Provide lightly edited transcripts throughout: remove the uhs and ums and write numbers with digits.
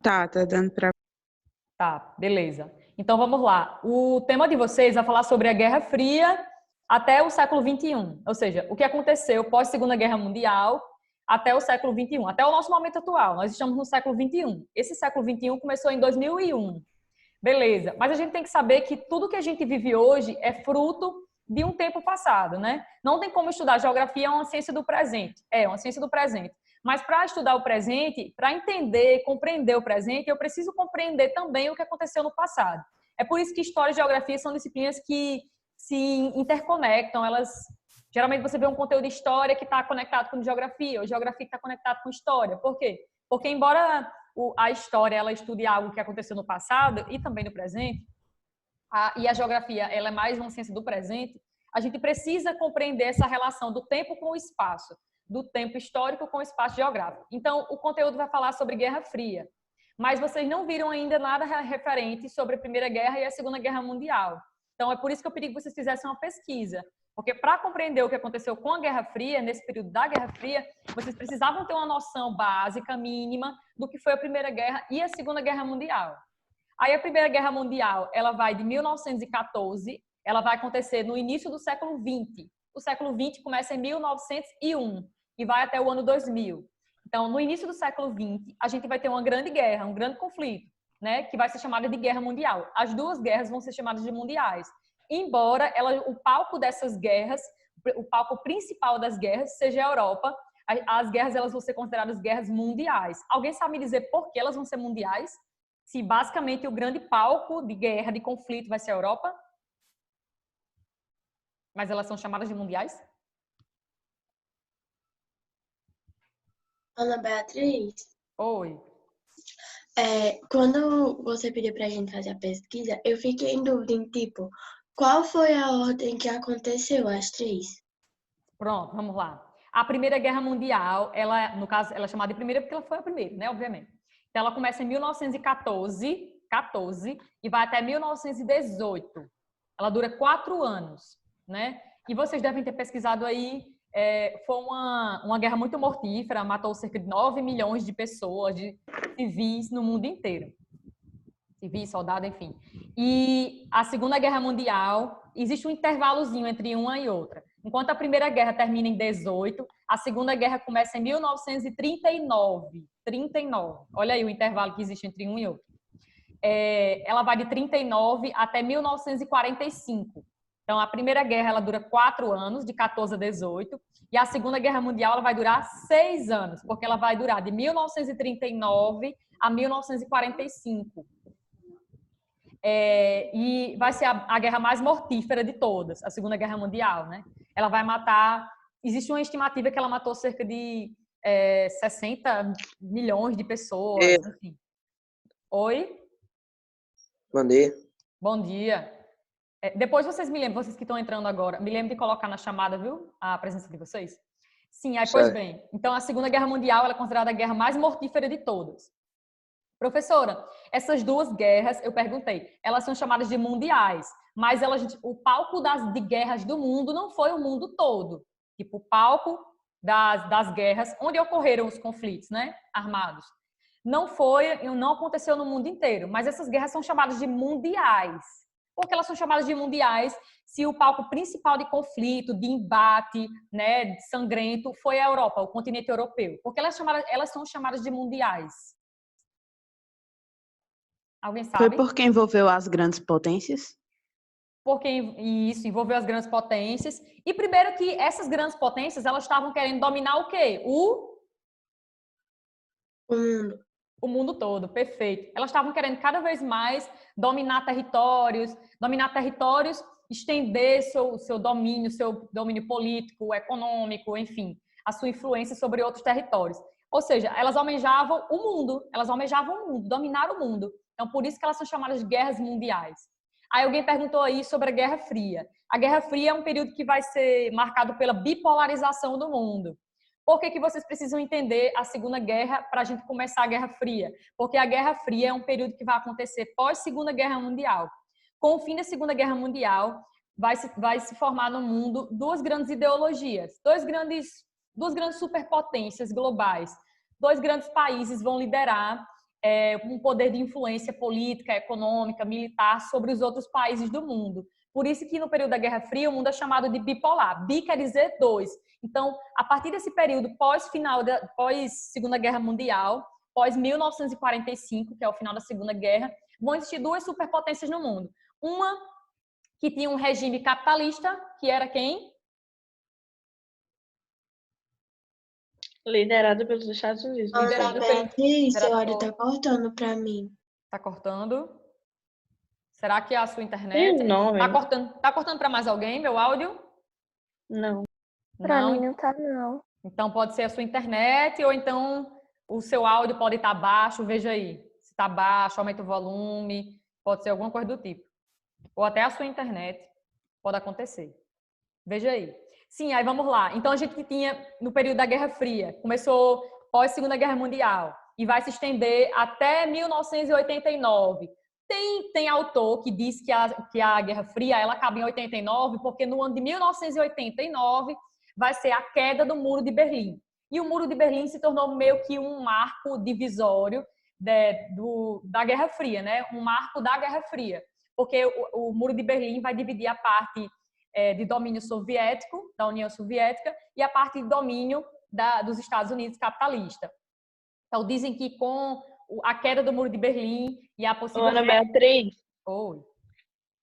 Tá dando pra... Tá, beleza. Então vamos lá. O tema de vocês vai falar sobre a Guerra Fria até o século XXI. Ou seja, o que aconteceu pós Segunda Guerra Mundial até o século XXI, até o nosso momento atual. Nós estamos no século XXI. Esse século XXI começou em 2001. Beleza. Mas a gente tem que saber que tudo que a gente vive hoje é fruto de um tempo passado, né? Não tem como estudar geografia, é uma ciência do presente. É uma ciência do presente. Mas para estudar o presente, para entender, compreender o presente, eu preciso compreender também o que aconteceu no passado. É por isso que história e geografia são disciplinas que se interconectam. Elas geralmente você vê um conteúdo de história que está conectado com geografia, ou geografia que está conectado com história. Por quê? Porque embora a história ela estude algo que aconteceu no passado e também no presente, e a geografia ela é mais uma ciência do presente, a gente precisa compreender essa relação do tempo com o espaço, do tempo histórico com o espaço geográfico. Então, o conteúdo vai falar sobre Guerra Fria, mas vocês não viram ainda nada referente sobre a Primeira Guerra e a Segunda Guerra Mundial. Então, é por isso que eu pedi que vocês fizessem uma pesquisa, porque para compreender o que aconteceu com a Guerra Fria, nesse período da Guerra Fria, vocês precisavam ter uma noção básica, mínima, do que foi a Primeira Guerra e a Segunda Guerra Mundial. Aí a Primeira Guerra Mundial, ela vai de 1914, ela vai acontecer no início do século XX. O século XX começa em 1901 e vai até o ano 2000. Então, no início do século XX, a gente vai ter uma grande guerra, um grande conflito, né, que vai ser chamada de Guerra Mundial. As duas guerras vão ser chamadas de mundiais. Embora o palco dessas guerras, o palco principal das guerras seja a Europa, as guerras elas vão ser consideradas guerras mundiais. Alguém sabe me dizer por que elas vão ser mundiais? Se basicamente o grande palco de guerra, de conflito vai ser a Europa? Mas elas são chamadas de mundiais? Ana Beatriz, Oi. quando você pediu pra gente fazer a pesquisa, eu fiquei em dúvida em tipo, qual foi a ordem que aconteceu as três? Pronto, vamos lá. A Primeira Guerra Mundial, ela, no caso, ela é chamada de primeira porque ela foi a primeira, né, obviamente. Então, ela começa em 1914, e vai até 1918. Ela dura 4 anos, né? E vocês devem ter pesquisado aí, foi uma guerra muito mortífera, matou cerca de 9 milhões de pessoas, de civis no mundo inteiro. Civis, soldado, enfim. E a Segunda Guerra Mundial, existe um intervalozinho entre uma e outra. Enquanto a Primeira Guerra termina em 18, a Segunda Guerra começa em 1939. 39. Olha aí o intervalo que existe entre um e outro. Ela vai de 39 até 1945. Então, a Primeira Guerra ela dura 4 anos, de 14 a 18, e a Segunda Guerra Mundial ela vai durar 6 anos, porque ela vai durar de 1939 a 1945. E vai ser a guerra mais mortífera de todas, a Segunda Guerra Mundial, né? Ela vai matar... Existe uma estimativa que ela matou cerca de 60 milhões de pessoas, enfim. Oi? Mandei. Bom dia. Depois vocês me lembram, vocês que estão entrando agora, me lembrem de colocar na chamada, viu? A presença de vocês. Sim, aí pois bem. Então, a Segunda Guerra Mundial ela é considerada a guerra mais mortífera de todas. Professora, essas duas guerras, eu perguntei, elas são chamadas de mundiais, mas o palco de guerras do mundo não foi o mundo todo. Tipo, o palco das guerras, onde ocorreram os conflitos, né, armados. Não aconteceu no mundo inteiro, mas essas guerras são chamadas de mundiais. Por que elas são chamadas de mundiais se o palco principal de conflito, de embate, né, de sangrento, foi a Europa, o continente europeu? Porque elas são chamadas de mundiais. Alguém sabe? Foi porque envolveu as grandes potências? Porque isso envolveu as grandes potências. E primeiro que essas grandes potências, elas estavam querendo dominar o quê? O mundo. O mundo todo, perfeito. Elas estavam querendo cada vez mais dominar territórios, estender seu domínio político, econômico, enfim, a sua influência sobre outros territórios. Ou seja, elas almejavam o mundo, dominar o mundo. Então, por isso que elas são chamadas de guerras mundiais. Aí alguém perguntou aí sobre a Guerra Fria. A Guerra Fria é um período que vai ser marcado pela bipolarização do mundo. Por que vocês precisam entender a Segunda Guerra para a gente começar a Guerra Fria? Porque a Guerra Fria é um período que vai acontecer pós-Segunda Guerra Mundial. Com o fim da Segunda Guerra Mundial, vai se formar no mundo duas grandes ideologias, duas grandes superpotências globais. 2 grandes países vão liderar um poder de influência política, econômica, militar sobre os outros países do mundo. Por isso que no período da Guerra Fria o mundo é chamado de bipolar. Bi quer dizer dois. Então, a partir desse período pós Segunda Guerra Mundial, pós 1945, que é o final da Segunda Guerra, vão existir duas superpotências no mundo. Uma que tinha um regime capitalista, que era quem? Liderado pelos Estados Unidos. Ana Beatriz, seu áudio tá cortando pra mim. Tá cortando? Será que é a sua internet? Tem um nome. Tá cortando para mais alguém, meu áudio? Não. Pra Não? mim não tá, não. Então pode ser a sua internet ou então o seu áudio pode estar baixo, veja aí. Se está baixo, aumenta o volume, pode ser alguma coisa do tipo. Ou até a sua internet, pode acontecer. Veja aí. Sim, aí vamos lá. Então a gente tinha no período da Guerra Fria, começou pós Segunda Guerra Mundial e vai se estender até 1989. Tem autor que diz que a Guerra Fria ela acaba em 89, porque no ano de 1989 vai ser a queda do Muro de Berlim. E o Muro de Berlim se tornou meio que um marco divisório da Guerra Fria, né? Um marco da Guerra Fria, porque o Muro de Berlim vai dividir a parte de domínio soviético, da União Soviética, e a parte de domínio dos Estados Unidos capitalista. Então, dizem que com a queda do Muro de Berlim e a possível... Ana Beatriz, Oi.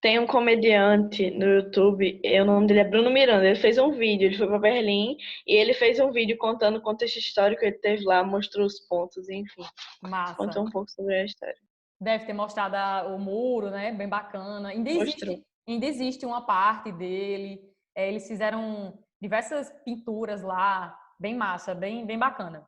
tem um comediante no YouTube, o nome dele é Bruno Miranda, ele fez um vídeo, ele foi para Berlim e ele fez um vídeo contando o contexto histórico que ele teve lá, mostrou os pontos, enfim. Massa. Contou um pouco sobre a história. Deve ter mostrado o muro, né? Bem bacana. Ainda existe uma parte dele. Eles fizeram diversas pinturas lá, bem massa, bem bacana.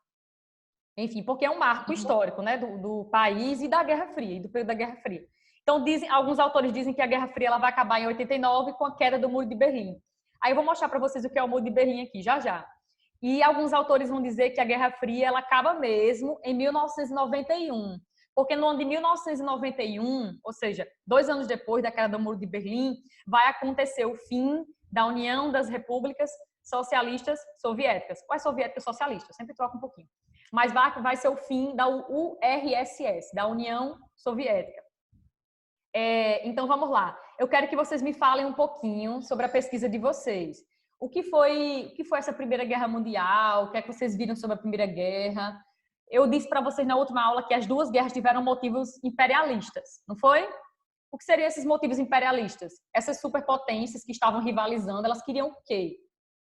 Enfim, porque é um marco histórico, né? Do país e da Guerra Fria, e do período da Guerra Fria. Então, alguns autores dizem que a Guerra Fria ela vai acabar em 89 com a queda do Muro de Berlim. Aí eu vou mostrar para vocês o que é o Muro de Berlim aqui, já já. E alguns autores vão dizer que a Guerra Fria ela acaba mesmo em 1991. Porque no ano de 1991, ou seja, 2 anos depois da queda do Muro de Berlim, vai acontecer o fim da União das Repúblicas Socialistas Soviéticas. Ou é soviética socialista, sempre troca um pouquinho. Mas vai ser o fim da URSS, da União Soviética. Então, vamos lá. Eu quero que vocês me falem um pouquinho sobre a pesquisa de vocês. O que foi essa Primeira Guerra Mundial? O que é que vocês viram sobre a Primeira Guerra? Eu disse para vocês na última aula que as duas guerras tiveram motivos imperialistas, não foi? O que seriam esses motivos imperialistas? Essas superpotências que estavam rivalizando, elas queriam o quê?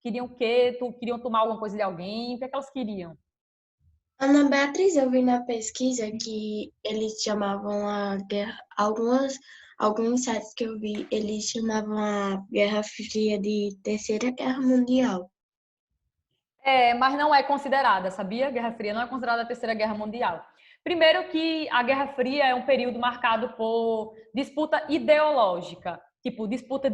Queriam o quê? Queriam tomar alguma coisa de alguém? O que é que elas queriam? Ana Beatriz, eu vi na pesquisa que eles chamavam a guerra, alguns sites que eu vi, eles chamavam a Guerra Fria de Terceira Guerra Mundial. Mas não é considerada, sabia? Guerra Fria não é considerada a Terceira Guerra Mundial. Primeiro que a Guerra Fria é um período marcado por disputa ideológica, tipo disputa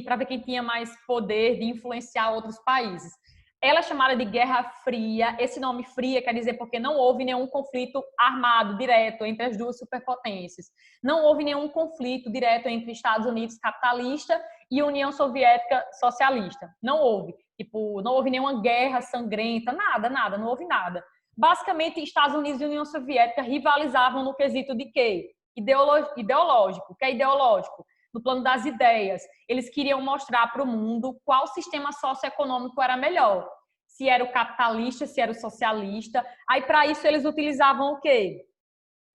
para ver quem tinha mais poder de influenciar outros países. Ela é chamada de Guerra Fria. Esse nome fria quer dizer porque não houve nenhum conflito armado direto entre as duas superpotências. Não houve nenhum conflito direto entre Estados Unidos capitalista e União Soviética socialista. Não houve. Tipo, não houve nenhuma guerra sangrenta, nada, não houve nada. Basicamente, Estados Unidos e União Soviética rivalizavam no quesito de quê? Ideológico. O que é ideológico? No plano das ideias. Eles queriam mostrar para o mundo qual sistema socioeconômico era melhor. Se era o capitalista, se era o socialista. Aí, para isso, eles utilizavam o quê?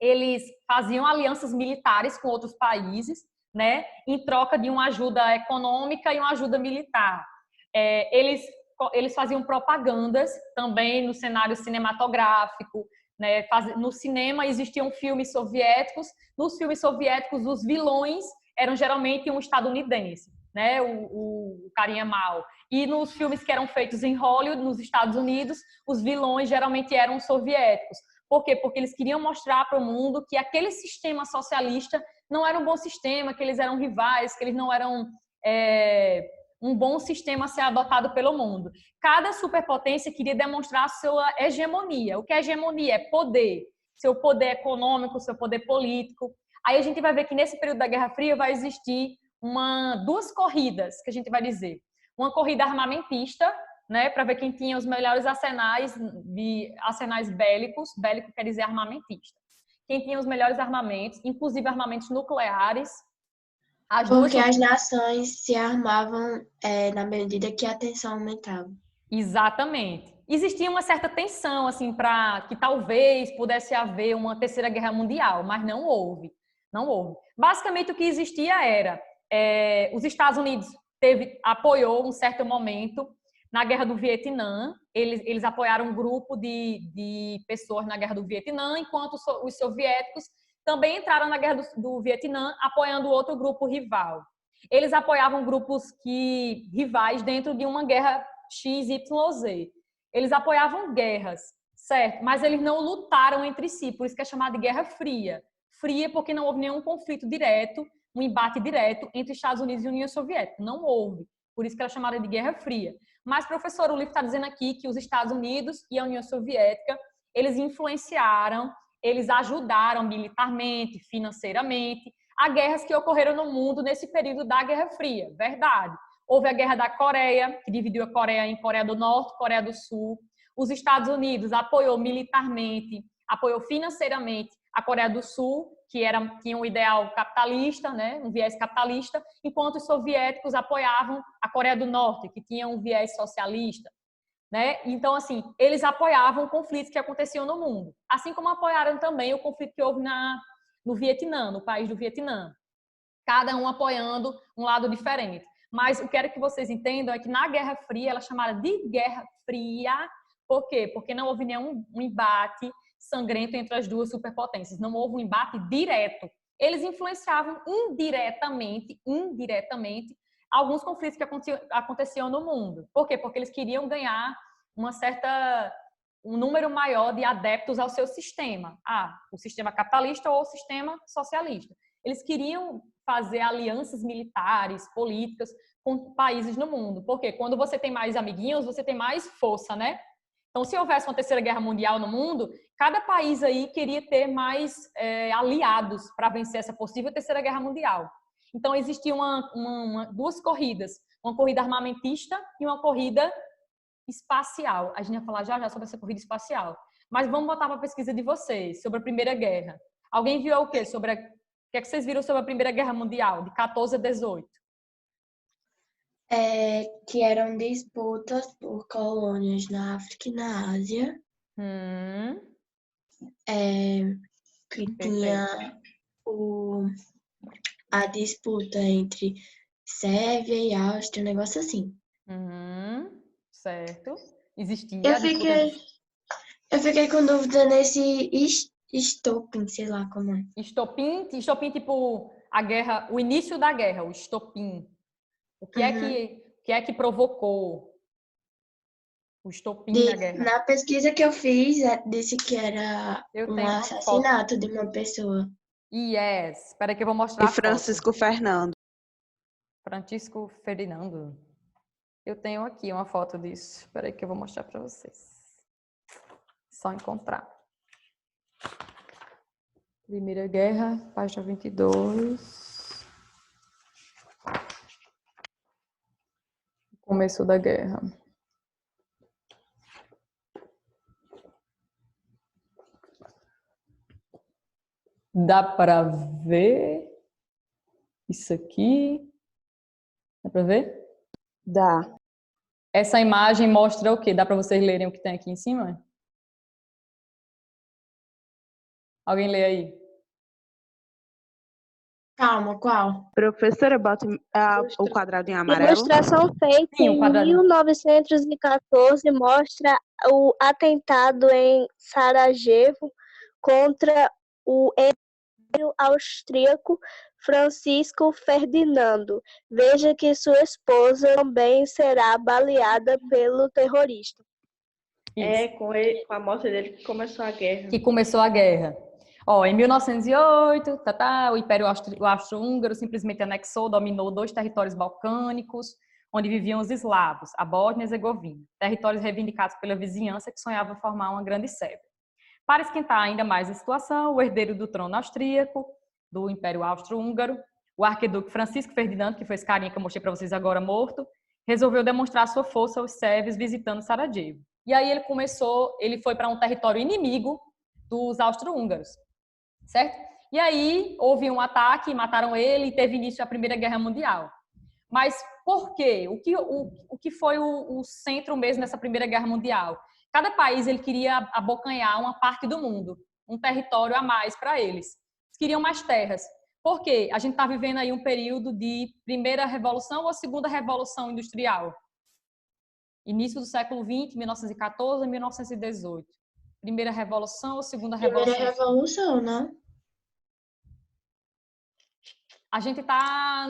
Eles faziam alianças militares com outros países, né? Em troca de uma ajuda econômica e uma ajuda militar. Eles faziam propagandas também no cenário cinematográfico, né? No cinema existiam filmes soviéticos. Nos filmes soviéticos, os vilões eram geralmente um estadunidense, né? O carinha mau. E nos filmes que eram feitos em Hollywood, nos Estados Unidos, os vilões geralmente eram soviéticos. Por quê? Porque eles queriam mostrar para o mundo que aquele sistema socialista não era um bom sistema, que eles eram rivais, que eles não eram um bom sistema a ser adotado pelo mundo. Cada superpotência queria demonstrar a sua hegemonia. O que é hegemonia? É poder. Seu poder econômico, seu poder político. Aí a gente vai ver que nesse período da Guerra Fria vai existir duas corridas, que a gente vai dizer. Uma corrida armamentista, né, para ver quem tinha os melhores arsenais bélicos. Bélico quer dizer armamentista. quem tinha os melhores armamentos, inclusive armamentos nucleares. As duas Porque as nações se armavam na medida que a tensão aumentava. Exatamente. Existia uma certa tensão, assim, para que talvez pudesse haver uma terceira guerra mundial, mas não houve. Não houve. Basicamente, o que existia era os Estados Unidos apoiou um certo momento na Guerra do Vietnã. Eles apoiaram um grupo de pessoas na Guerra do Vietnã, enquanto os soviéticos também entraram na Guerra do Vietnã, apoiando outro grupo rival. Eles apoiavam grupos rivais dentro de uma guerra XYZ. Eles apoiavam guerras, certo? Mas eles não lutaram entre si, por isso que é chamada de Guerra Fria. Fria porque não houve nenhum conflito direto, um embate direto entre Estados Unidos e União Soviética. Não houve. Por isso que ela é chamada de Guerra Fria. Mas, professor, o livro está dizendo aqui que os Estados Unidos e a União Soviética, eles influenciaram, eles ajudaram militarmente, financeiramente, a guerras que ocorreram no mundo nesse período da Guerra Fria. Verdade. Houve a Guerra da Coreia, que dividiu a Coreia em Coreia do Norte e Coreia do Sul. Os Estados Unidos apoiou militarmente, apoiou financeiramente a Coreia do Sul, que tinha um ideal capitalista, né, um viés capitalista, enquanto os soviéticos apoiavam a Coreia do Norte, que tinha um viés socialista. Né? Então, assim, eles apoiavam conflitos que aconteciam no mundo, assim como apoiaram também o conflito que houve no Vietnã, no país do Vietnã. Cada um apoiando um lado diferente. Mas o que eu quero que vocês entendam é que na Guerra Fria, ela é chamada de Guerra Fria. Por quê? Porque não houve nenhum embate sangrento entre as duas superpotências. Não houve um embate direto. Eles influenciavam indiretamente, alguns conflitos que aconteciam no mundo. Por quê? Porque eles queriam ganhar um número maior de adeptos ao seu sistema. O sistema capitalista ou o sistema socialista. Eles queriam fazer alianças militares, políticas com países no mundo. Porque quando você tem mais amiguinhos, você tem mais força, né? Então, se houvesse uma terceira guerra mundial no mundo, cada país aí queria ter mais aliados para vencer essa possível terceira guerra mundial. Então, existiam duas corridas. Uma corrida armamentista e uma corrida espacial. A gente vai falar já sobre essa corrida espacial. Mas vamos voltar para a pesquisa de vocês, sobre a Primeira Guerra. Alguém viu o quê? O que é que vocês viram sobre a Primeira Guerra Mundial, de 14 a 18? Que eram disputas por colônias na África e na Ásia. Que tinha a disputa entre Sérvia e Áustria, um negócio assim. Certo. Existia. Eu fiquei com dúvida nesse estopim, sei lá como é. Estopim tipo a guerra, o início da guerra, o estopim. O que é que provocou o estopim da guerra? Na pesquisa que eu fiz, disse que era um assassinato de uma pessoa. Yes. Espera que eu vou mostrar. E Francisco Fernando. Francisco Ferdinando. Eu tenho aqui uma foto disso. Espera aí que eu vou mostrar para vocês. Só encontrar. Primeira Guerra, página 22. Começo da guerra. Dá para ver isso aqui? Dá para ver? Dá. Essa imagem mostra o quê? Dá para vocês lerem o que tem aqui em cima? Alguém lê aí? Calma, qual? Professora, bota o quadrado em amarelo. Ilustração feita em 1914 mostra o atentado em Sarajevo contra o Império Austríaco Francisco Ferdinando. Veja que sua esposa também será baleada pelo terrorista. Com a morte dele que começou a guerra. Em 1908, o Império Austro-Húngaro simplesmente anexou, dominou 2 territórios balcânicos, onde viviam os eslavos, a Bósnia e Herzegovina, territórios reivindicados pela vizinhança que sonhava formar uma grande Sérvia. Para esquentar ainda mais a situação, o herdeiro do trono austríaco, do Império Austro-Húngaro, o arquiduque Francisco Ferdinando, que foi esse carinha que eu mostrei para vocês agora morto, resolveu demonstrar sua força aos sérvios visitando Sarajevo. E aí ele foi para um território inimigo dos austro-húngaros. certo? E aí houve um ataque, mataram ele e teve início a Primeira Guerra Mundial. Mas por quê? O que foi o centro mesmo dessa Primeira Guerra Mundial? Cada país ele queria abocanhar uma parte do mundo, um território a mais para eles. Eles queriam mais terras. Por quê? A gente está vivendo aí um período de primeira revolução ou segunda revolução industrial. Início do século XX, 1914 a 1918. Primeira revolução ou segunda revolução? Primeira revolução, né? A gente está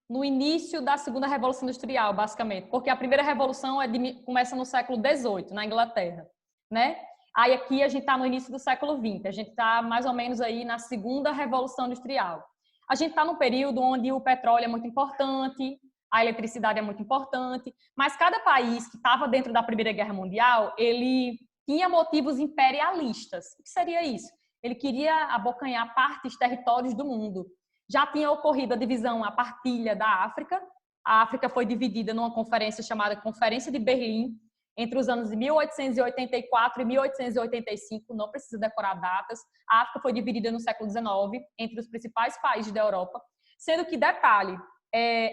no início da segunda revolução industrial, basicamente, porque a primeira revolução começa no século XVIII, na Inglaterra, né? Aí aqui a gente está no início do século XX, a gente está mais ou menos aí na segunda revolução industrial. A gente está num período onde o petróleo é muito importante, a eletricidade é muito importante, mas cada país que estava dentro da Primeira Guerra Mundial, ele tinha motivos imperialistas. O que seria isso? Ele queria abocanhar partes, territórios do mundo. Já tinha ocorrido a divisão, a partilha da África. A África foi dividida numa conferência chamada Conferência de Berlim, entre os anos de 1884 e 1885, não precisa decorar datas. A África foi dividida no século XIX, entre os principais países da Europa, sendo que, detalhe,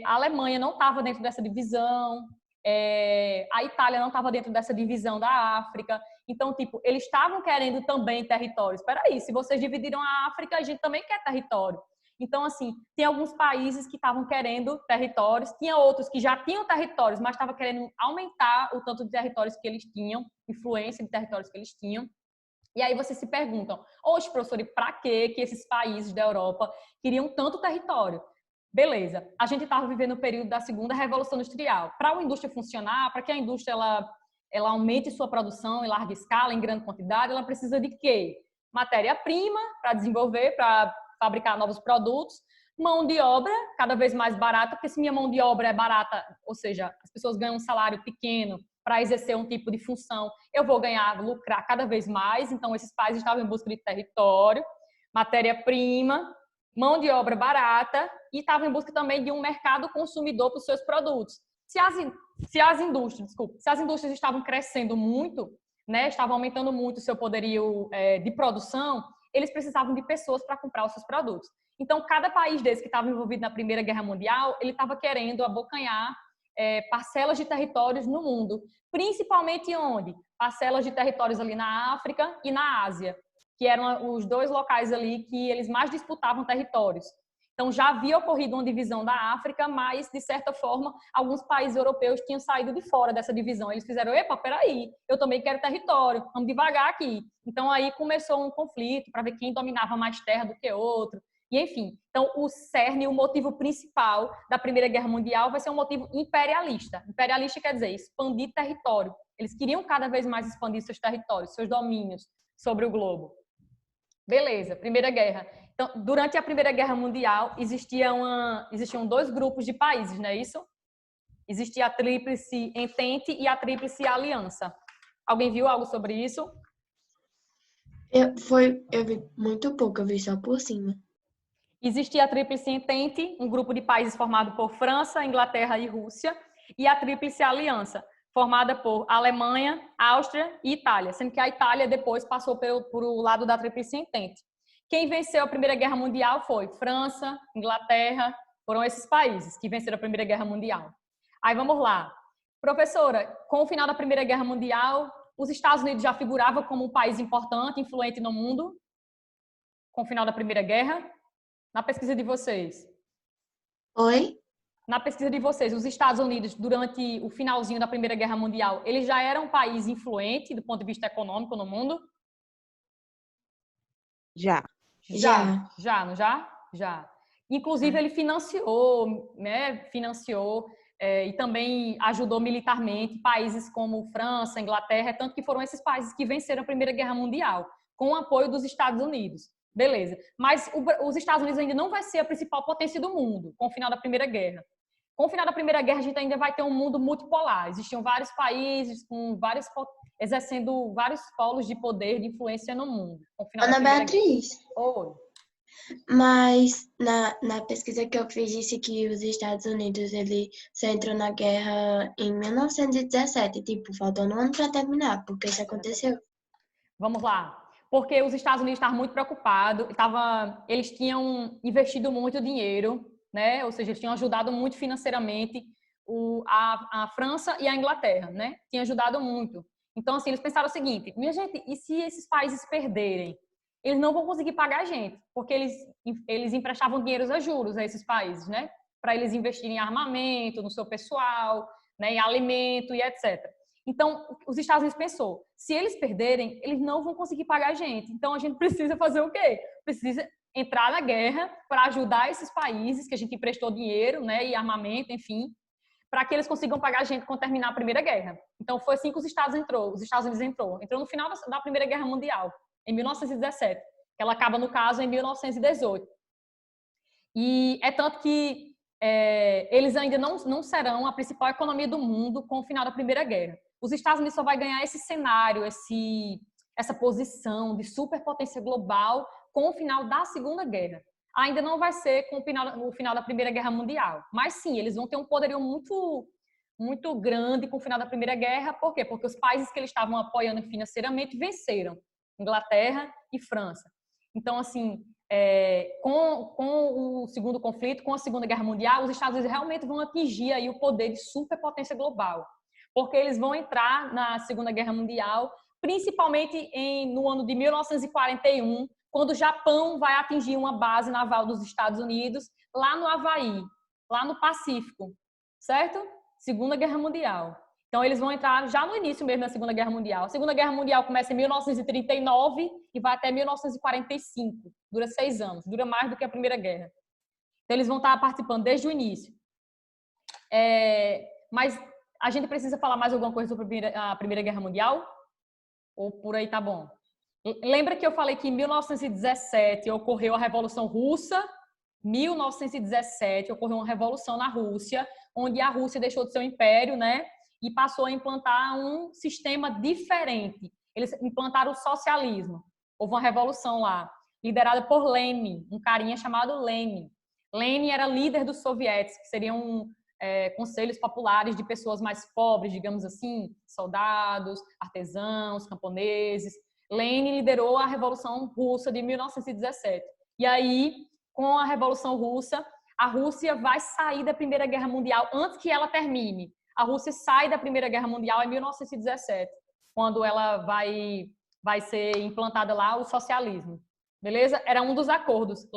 a Alemanha não estava dentro dessa divisão, a Itália não estava dentro dessa divisão da África. Então, tipo, eles estavam querendo também territórios. Espera aí, se vocês dividiram a África, a gente também quer território. Então, assim, tem alguns países que estavam querendo territórios, tinha outros que já tinham territórios, mas estavam querendo aumentar o tanto de territórios que eles tinham, influência de territórios que eles tinham. E aí vocês se perguntam, oxe, professor, e para que esses países da Europa queriam tanto território? Beleza, a gente estava vivendo o período da segunda revolução industrial. Para a indústria funcionar, para que a indústria ela aumente sua produção em larga escala, em grande quantidade, ela precisa de quê? Matéria-prima para desenvolver, para fabricar novos produtos, mão de obra cada vez mais barata, porque se minha mão de obra é barata, ou seja, as pessoas ganham um salário pequeno para exercer um tipo de função, eu vou lucrar cada vez mais. Então, esses países estavam em busca de território, matéria-prima, mão de obra barata e estavam em busca também de um mercado consumidor para os seus produtos. Se as indústrias estavam crescendo muito, né, estavam aumentando muito o seu poderio de produção, eles precisavam de pessoas para comprar os seus produtos. Então, cada país desse que estava envolvido na Primeira Guerra Mundial, ele estava querendo abocanhar parcelas de territórios no mundo. Principalmente onde? Parcelas de territórios ali na África e na Ásia, que eram os dois locais ali que eles mais disputavam territórios. Então, já havia ocorrido uma divisão da África, mas, de certa forma, alguns países europeus tinham saído de fora dessa divisão. Eles fizeram, epa, peraí, eu também quero território, vamos devagar aqui. Então, aí começou um conflito para ver quem dominava mais terra do que outro. E, enfim, então, o cerne, o motivo principal da Primeira Guerra Mundial vai ser um motivo imperialista. Imperialista quer dizer expandir território. Eles queriam cada vez mais expandir seus territórios, seus domínios sobre o globo. Beleza, Primeira Guerra. Então, durante a Primeira Guerra Mundial, existiam dois grupos de países, não é isso? Existia a Tríplice Entente e a Tríplice Aliança. Alguém viu algo sobre isso? Eu vi muito pouco, eu vi só por cima. Existia a Tríplice Entente, um grupo de países formado por França, Inglaterra e Rússia, e a Tríplice Aliança, formada por Alemanha, Áustria e Itália, sendo que a Itália depois passou por o lado da Tríplice Entente. Quem venceu a Primeira Guerra Mundial foi França, Inglaterra, foram esses países que venceram a Primeira Guerra Mundial. Aí vamos lá. Professora, com o final da Primeira Guerra Mundial, os Estados Unidos já figuravam como um país importante, influente no mundo? Com o final da Primeira Guerra? Na pesquisa de vocês. Oi? Na pesquisa de vocês, os Estados Unidos, durante o finalzinho da Primeira Guerra Mundial, eles já eram um país influente do ponto de vista econômico no mundo? Já. Já. Inclusive, ele financiou, né? E também ajudou militarmente países como França, Inglaterra, tanto que foram esses países que venceram a Primeira Guerra Mundial, com o apoio dos Estados Unidos. Beleza. Mas os Estados Unidos ainda não vai ser a principal potência do mundo com o final da Primeira Guerra. Com o final da Primeira Guerra, a gente ainda vai ter um mundo multipolar. Existiam vários países exercendo vários polos de poder, de influência no mundo. Ana Beatriz. Oi. Mas na pesquisa que eu fiz, disse que os Estados Unidos ele só entrou na guerra em 1917, tipo, faltando um ano para terminar, porque isso aconteceu. Vamos lá. porque os Estados Unidos estavam muito preocupados, eles tinham investido muito dinheiro, né? Ou seja, eles tinham ajudado muito financeiramente a França e a Inglaterra, né? Tinham ajudado muito. Então, assim, eles pensaram o seguinte: minha gente, e se esses países perderem? Eles não vão conseguir pagar a gente, porque eles emprestavam dinheiro a juros a esses países, né? Para eles investirem em armamento, no seu pessoal, né? Em alimento e etc. Então, os Estados Unidos pensou, se eles perderem, eles não vão conseguir pagar a gente. Então, a gente precisa fazer o quê? Precisa entrar na guerra para ajudar esses países que a gente emprestou dinheiro, né? E armamento, enfim, para que eles consigam pagar a gente quando terminar a Primeira Guerra. Então, foi assim que os Estados Unidos entrou no final da Primeira Guerra Mundial, em 1917, que ela acaba, no caso, em 1918. E é tanto que eles ainda não serão a principal economia do mundo com o final da Primeira Guerra. Os Estados Unidos só vai ganhar esse cenário, essa posição de superpotência global com o final da Segunda Guerra. Ainda não vai ser com o final da Primeira Guerra Mundial. Mas sim, eles vão ter um poderio muito, muito grande com o final da Primeira Guerra. Por quê? Porque os países que eles estavam apoiando financeiramente venceram. Inglaterra e França. Então, assim, com o segundo conflito, com a Segunda Guerra Mundial, os Estados Unidos realmente vão atingir aí o poder de superpotência global. Porque eles vão entrar na Segunda Guerra Mundial, principalmente no ano de 1941, quando o Japão vai atingir uma base naval dos Estados Unidos, lá no Havaí, lá no Pacífico, certo? Segunda Guerra Mundial. Então, eles vão entrar já no início mesmo da Segunda Guerra Mundial. A Segunda Guerra Mundial começa em 1939 e vai até 1945. Dura 6 anos, dura mais do que a Primeira Guerra. Então, eles vão estar participando desde o início. Mas a gente precisa falar mais alguma coisa sobre a Primeira Guerra Mundial? Ou por aí tá bom? Lembra que eu falei que em 1917 ocorreu a Revolução Russa? 1917 ocorreu uma revolução na Rússia, onde a Rússia deixou de ser um império, né? E passou a implantar um sistema diferente. Eles implantaram o socialismo. Houve uma revolução lá, liderada por Lenin, um carinha chamado Lenin. Lenin era líder dos soviéticos, que seriam conselhos populares de pessoas mais pobres, digamos assim, soldados, artesãos, camponeses. Lenin liderou a Revolução Russa de 1917. E aí, com a Revolução Russa, a Rússia vai sair da Primeira Guerra Mundial antes que ela termine. A Rússia sai da Primeira Guerra Mundial em 1917, quando ela vai ser implantada lá o socialismo. Beleza? Era um dos acordos.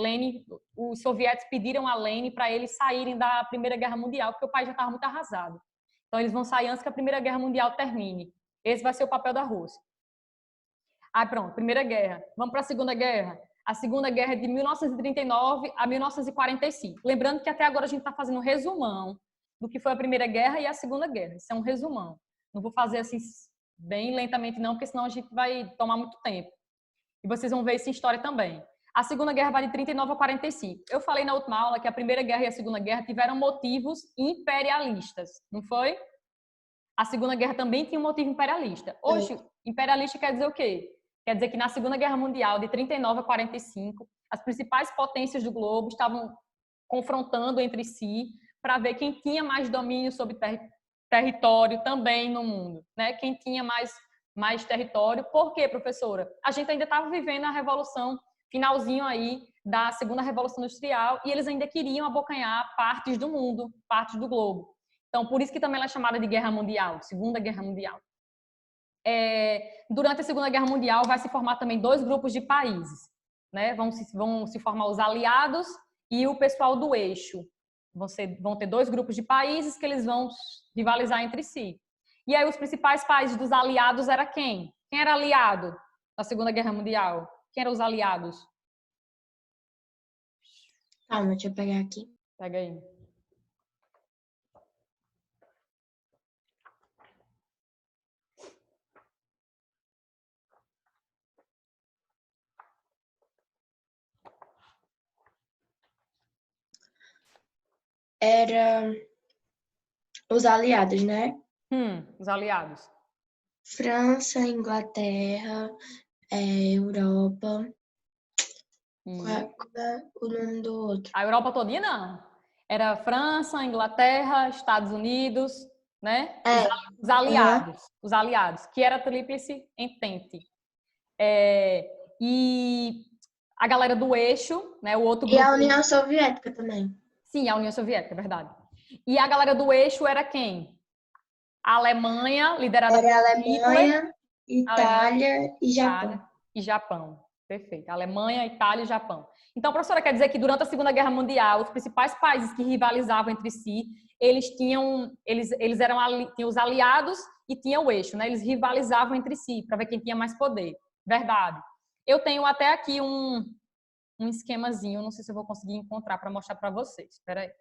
Os soviéticos pediram a Lenin para eles saírem da Primeira Guerra Mundial, porque o país já estava muito arrasado. Então, eles vão sair antes que a Primeira Guerra Mundial termine. Esse vai ser o papel da Rússia. Pronto, Primeira Guerra. Vamos para a Segunda Guerra. A Segunda Guerra é de 1939 a 1945. Lembrando que até agora a gente está fazendo um resumão do que foi a Primeira Guerra e a Segunda Guerra. Isso é um resumão. Não vou fazer assim bem lentamente não, porque senão a gente vai tomar muito tempo. E vocês vão ver isso em história também. A Segunda Guerra vai de 39 a 45. Eu falei na última aula que a Primeira Guerra e a Segunda Guerra tiveram motivos imperialistas, não foi? A Segunda Guerra também tinha um motivo imperialista. Hoje, imperialista quer dizer o quê? Quer dizer que na Segunda Guerra Mundial, de 39 a 45, as principais potências do globo estavam confrontando entre si para ver quem tinha mais domínio sobre território também no mundo, né? Quem tinha mais território. Por quê, professora? A gente ainda estava vivendo a revolução, finalzinho aí da Segunda Revolução Industrial, e eles ainda queriam abocanhar partes do mundo, partes do globo. Então, por isso que também ela é chamada de Guerra Mundial, Segunda Guerra Mundial. Durante a Segunda Guerra Mundial vai se formar também 2 grupos de países, né? Vão se formar os aliados e o pessoal do eixo. Vão ter 2 grupos de países que eles vão rivalizar entre si. E aí os principais países dos aliados era quem? Quem era aliado na Segunda Guerra Mundial? Quem eram os aliados? Calma, deixa eu pegar aqui. Pega aí. Era os aliados, né? Os aliados. França, Inglaterra, Europa. Qual é o nome do outro? A Europa todinha não. Era França, Inglaterra, Estados Unidos, né? Os aliados, que era a Tríplice Entente. E a galera do eixo, né, o outro E a grupo... União Soviética também. Sim, a União Soviética, é verdade. E a galera do eixo era quem? A Alemanha, liderada Era por Hitler. Alemanha, Itália e Itália Japão. e Japão. Perfeito. Alemanha, Itália e Japão. Então, professora, quer dizer que durante a Segunda Guerra Mundial, os principais países que rivalizavam entre si, eles tinham os aliados e tinham o eixo, né? Eles rivalizavam entre si para ver quem tinha mais poder. Verdade. Eu tenho até aqui um esquemazinho, não sei se eu vou conseguir encontrar para mostrar para vocês. Espera aí.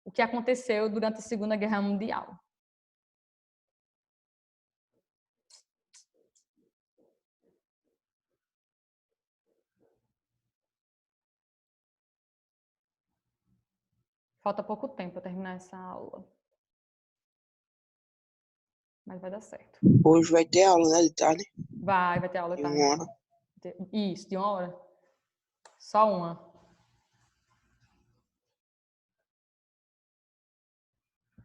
O que aconteceu durante a Segunda Guerra Mundial. Falta pouco tempo para terminar essa aula. Mas vai dar certo. Hoje vai ter aula, né, de tarde? Vai ter aula De tarde. 1 hora. Isso, de 1 hora. Só uma.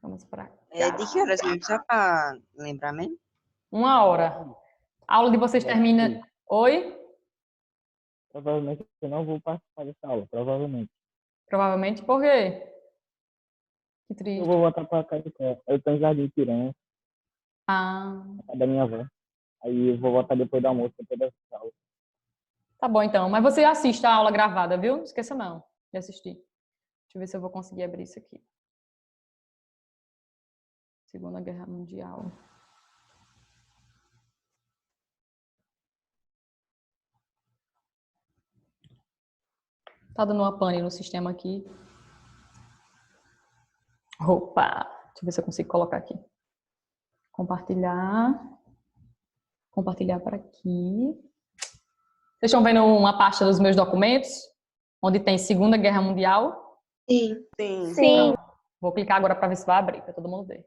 Vamos para cá. De que horas mesmo? Só para lembrar mesmo? 1 hora. A aula de vocês termina... Oi? Provavelmente eu não vou participar dessa aula, provavelmente. Provavelmente por quê? Que Eu triste. vou voltar para casa de casa. Eu estou em Jardim Piranha, Ah, na casa da minha avó. Aí eu vou voltar depois do almoço, depois dessa aula. tá bom então. Mas você assiste a aula gravada, viu? Não esqueça não de assistir. Deixa eu ver se eu vou conseguir abrir isso aqui. Segunda Guerra Mundial. Tá dando uma pane no sistema aqui. Opa! Deixa eu ver se eu consigo colocar aqui. Compartilhar. Compartilhar para aqui. Vocês estão vendo uma pasta dos meus documentos? Onde tem Segunda Guerra Mundial? Sim. Sim. Pronto. Vou clicar agora para ver se vai abrir, para todo mundo ver.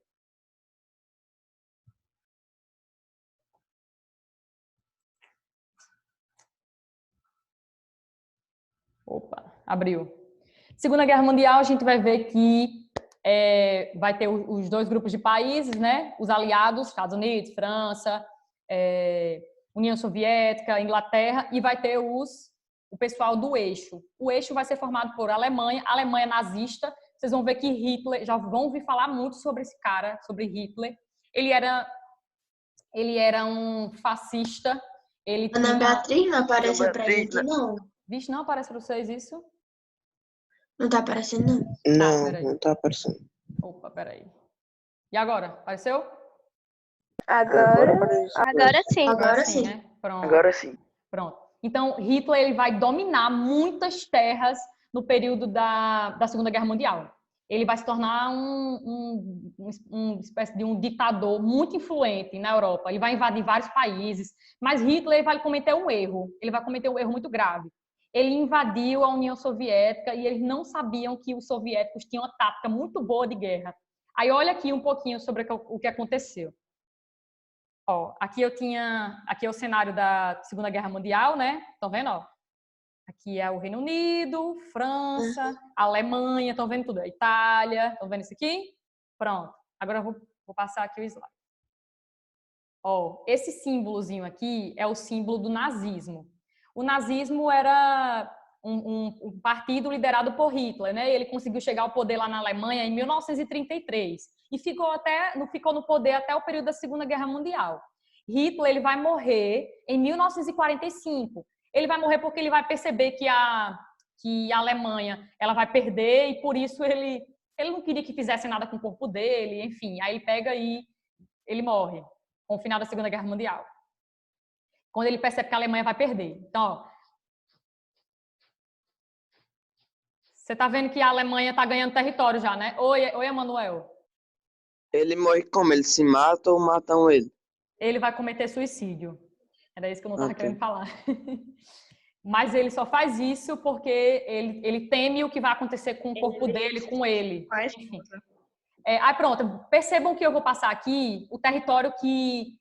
Opa, abriu. Segunda Guerra Mundial, a gente vai ver que vai ter os dois grupos de países, né? Os aliados, Estados Unidos, França, União Soviética, Inglaterra, e vai ter o pessoal do eixo. O eixo vai ser formado por Alemanha nazista. Vocês vão ver que Hitler, já vão ouvir falar muito sobre esse cara, sobre Hitler. Ele era um fascista. Ana Beatriz não apareceu pra gente, não. Vixe, não aparece para vocês isso? Não tá aparecendo, não. Não, peraí. não tá aparecendo. Opa, peraí. E agora? Apareceu? Agora apareceu. sim. Agora sim. Né? Pronto. Agora sim. Pronto. Então, Hitler ele vai dominar muitas terras no período da Segunda Guerra Mundial. Ele vai se tornar uma espécie de um ditador muito influente na Europa. Ele vai invadir vários países, mas Hitler vai cometer um erro. Ele vai cometer um erro muito grave. Ele invadiu a União Soviética e eles não sabiam que os soviéticos tinham uma tática muito boa de guerra. Aí olha aqui um pouquinho sobre o que aconteceu. Ó, aqui é o cenário da Segunda Guerra Mundial, né? Estão vendo, ó? Aqui é o Reino Unido, França, Alemanha, estão vendo tudo? A Itália, estão vendo isso aqui? Pronto. Agora eu vou passar aqui o slide. Ó, esse símbolozinho aqui é o símbolo do nazismo. O nazismo era um partido liderado por Hitler, né? Ele conseguiu chegar ao poder lá na Alemanha em 1933 e ficou no poder até o período da Segunda Guerra Mundial. Hitler ele vai morrer em 1945. Ele vai morrer porque ele vai perceber que a Alemanha ela vai perder e por isso ele não queria que fizesse nada com o corpo dele, enfim. Aí ele pega e ele morre com o final da Segunda Guerra Mundial. Quando ele percebe que a Alemanha vai perder. Então, ó, você tá vendo que a Alemanha tá ganhando território já, né? Oi, Emanuel. Ele morre como? Ele se mata ou matam ele? Ele vai cometer suicídio. Era isso que eu não estava Ok. querendo falar. Mas ele só faz isso porque ele teme o que vai acontecer com o corpo dele, com ele. Enfim. Aí pronto, percebam que eu vou passar aqui o território que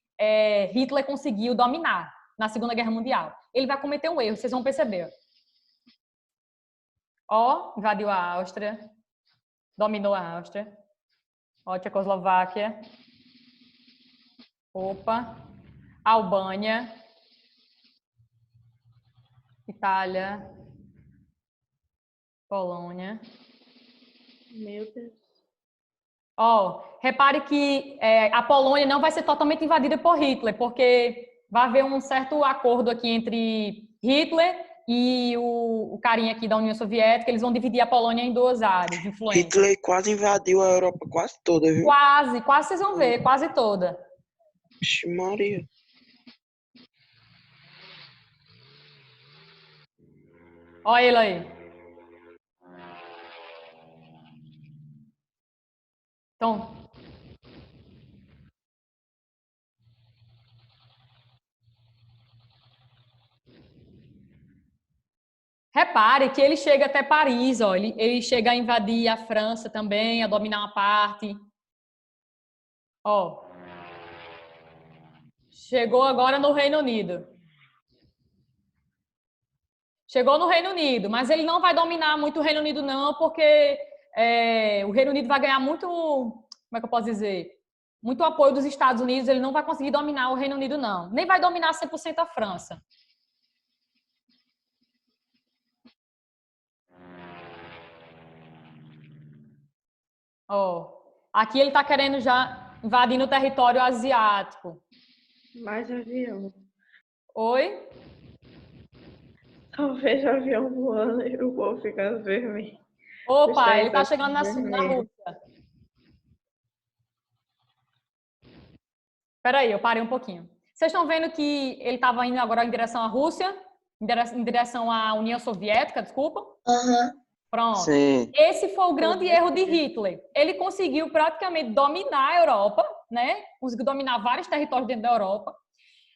Hitler conseguiu dominar na Segunda Guerra Mundial. Ele vai cometer um erro, vocês vão perceber. Ó, invadiu a Áustria, dominou a Áustria. Ó, Tchecoslováquia. Opa. Albânia. Itália, Polônia. Meu Deus. Ó, repare que a Polônia não vai ser totalmente invadida por Hitler, porque vai haver um certo acordo aqui entre Hitler e o carinha aqui da União Soviética. Eles vão dividir a Polônia em duas áreas de influência. Hitler quase invadiu a Europa quase toda, viu? Quase vocês vão ver, quase toda. Vixe Maria. Olha ele aí. Então, repare que ele chega até Paris, ó, ele chega a invadir a França também, a dominar uma parte. Ó. Chegou agora no Reino Unido. Chegou no Reino Unido, mas ele não vai dominar muito o Reino Unido não, porque o Reino Unido vai ganhar muito, como é que eu posso dizer? Muito apoio dos Estados Unidos, ele não vai conseguir dominar o Reino Unido não. Nem vai dominar 100% a França. Ó, aqui ele está querendo já invadir o território asiático. Mais avião. Oi? Só vejo avião voando e o povo ficando vermelho. Opa, ele está chegando na Rússia. Espera aí, eu parei um pouquinho. Vocês estão vendo que ele estava indo agora em direção à Rússia? Em direção à União Soviética, desculpa? Pronto. Sim. Esse foi o grande erro de Hitler. Ele conseguiu praticamente dominar a Europa, né? Conseguiu dominar vários territórios dentro da Europa.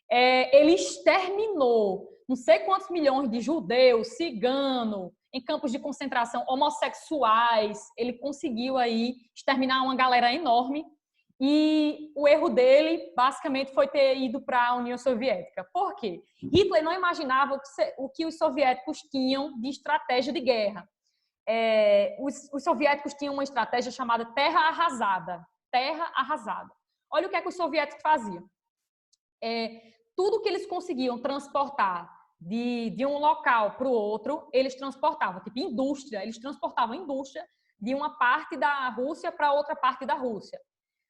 Ele exterminou não sei quantos milhões de judeus, ciganos, em campos de concentração, homossexuais. Ele conseguiu aí exterminar uma galera enorme. E o erro dele, basicamente, foi ter ido para a União Soviética. Por quê? Hitler não imaginava o que os soviéticos tinham de estratégia de guerra. Os soviéticos tinham uma estratégia chamada terra arrasada. Terra arrasada. Olha o que os soviéticos faziam. Tudo que eles conseguiam transportar de um local para o outro, eles transportavam. Tipo indústria, eles transportavam indústria de uma parte da Rússia para outra parte da Rússia.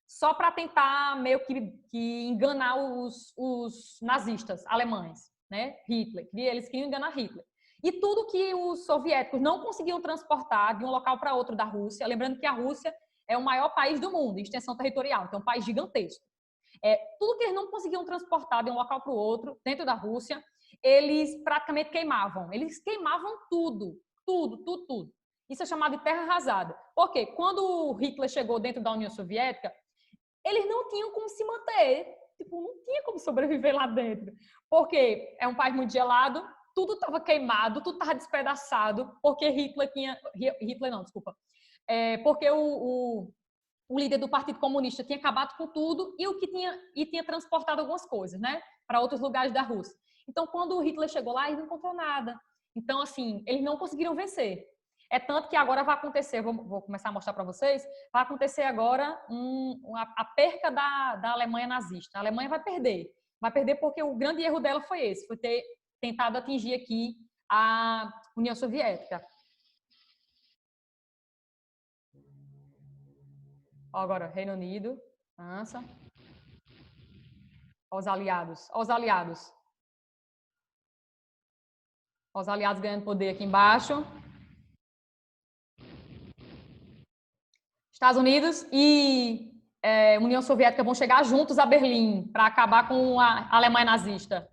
Só para tentar meio que enganar os nazistas alemães, né? Hitler. Eles queriam enganar Hitler. E tudo que os soviéticos não conseguiam transportar de um local para outro da Rússia, lembrando que a Rússia é o maior país do mundo, em extensão territorial, então é um país gigantesco. Tudo que eles não conseguiam transportar de um local para o outro, dentro da Rússia, eles praticamente queimavam. Eles queimavam tudo. Isso é chamado de terra arrasada. Por quê? Quando Hitler chegou dentro da União Soviética, eles não tinham como se manter. Tipo, não tinha como sobreviver lá dentro. Porque é um país muito gelado, tudo estava queimado, tudo estava despedaçado, porque porque o líder do Partido Comunista tinha acabado com tudo e tinha transportado algumas coisas, né, para outros lugares da Rússia. Então, quando o Hitler chegou lá, ele não encontrou nada. Então, assim, eles não conseguiram vencer. É tanto que agora vai acontecer, vou começar a mostrar para vocês, vai acontecer agora a perca da Alemanha nazista. A Alemanha vai perder. Vai perder porque o grande erro dela foi esse, foi ter tentado atingir aqui a União Soviética. Ó, agora, Reino Unido, França. Ó, os aliados. Ó, os aliados. Ó, os aliados ganhando poder aqui embaixo. Estados Unidos e União Soviética vão chegar juntos a Berlim para acabar com a Alemanha nazista.